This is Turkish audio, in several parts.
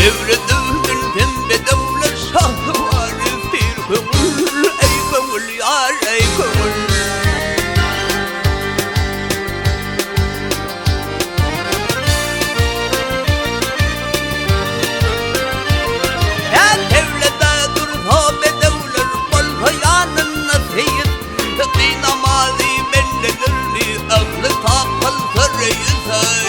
Devredinin pembe devlet şahı var bir kömür. Ey kömür yar ey kömür. Ya devlete dur tabi devler bol hayanın nasiyet. Dinamazi mendelirli aklı takıl sarıyızay.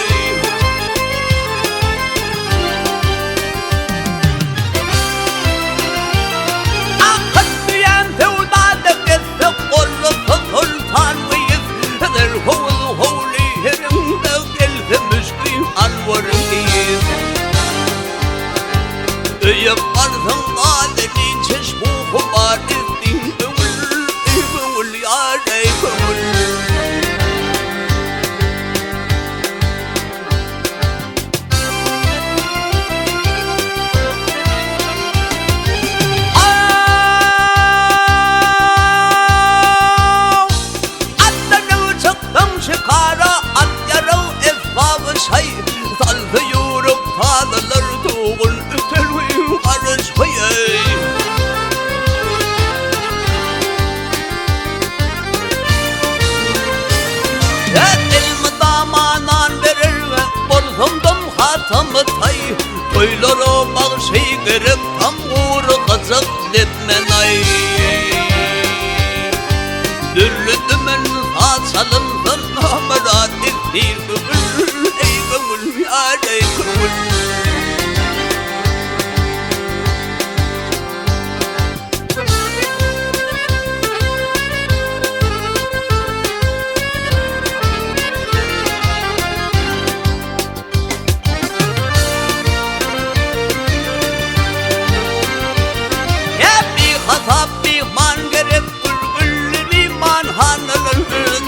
Yaparsın aleni çeşmu var ettin gönül. Ey gönül yar ey gönül. Atlanı çıktım şikara at yarı esbabı şey. Saldı yürüp sağlılar tuğul ütelvi arış hıyey. Elimi damanan verir ve borzumdum hatamı tay. Toyları bağışıy gerek tam uğru kazık detmenay. Dürlü dümen saçalınsın amarat ettir gönül. Ey gönül yar ey gönül. Hasap bir man gerek gülgüllü bir man hanılır.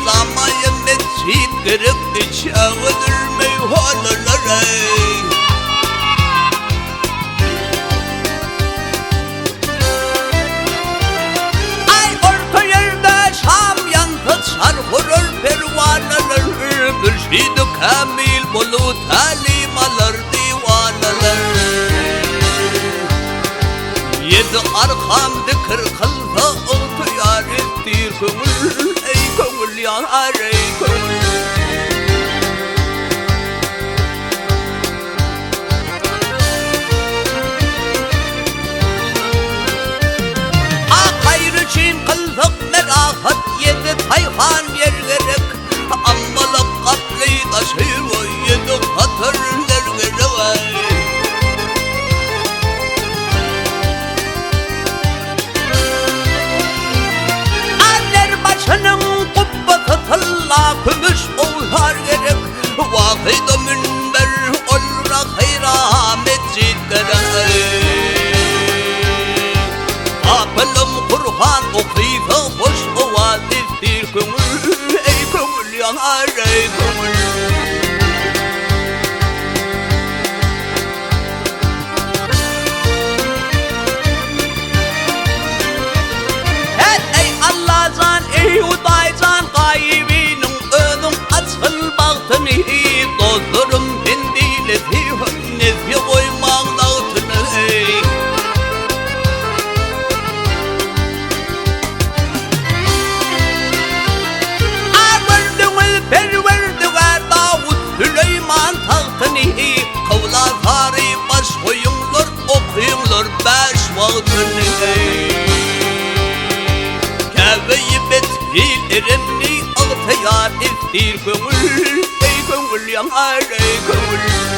Zamayı mescid gerek içağıdır meyhaneler ey. Ay orta yerde şam yankı çarpırır pervaneler. Mürşid-i kamil bolu talim alır divaneler. Yedi arkamda kırkılsa oltu yar ettir gönül. Ey gönül yar ey gönül. Gayrı için kıldık merahat yedi tayhan yer gerek. Ammalık kaplı taşır o yedi hatırlar gerek. Kümüş olar gerek. Vahid-i münber olrak hayra mescid gerek. Kapılım Kur'an okuysa hoş o vaziftir gönül. Ey gönül yanar ey gönül. Ey Allah can ey uday can gaybi. Dostlarım kendiyle nefye koymak dağıtını ey. Verdiğimiz perverdi ve Davut Süleyman tahtını ey. Kavla tarih baş koyunlar okuyunlar beş vaktını ey. Kâve-i bethil eremni altayar ettir gönül. Ey gönül yanar ey gönül.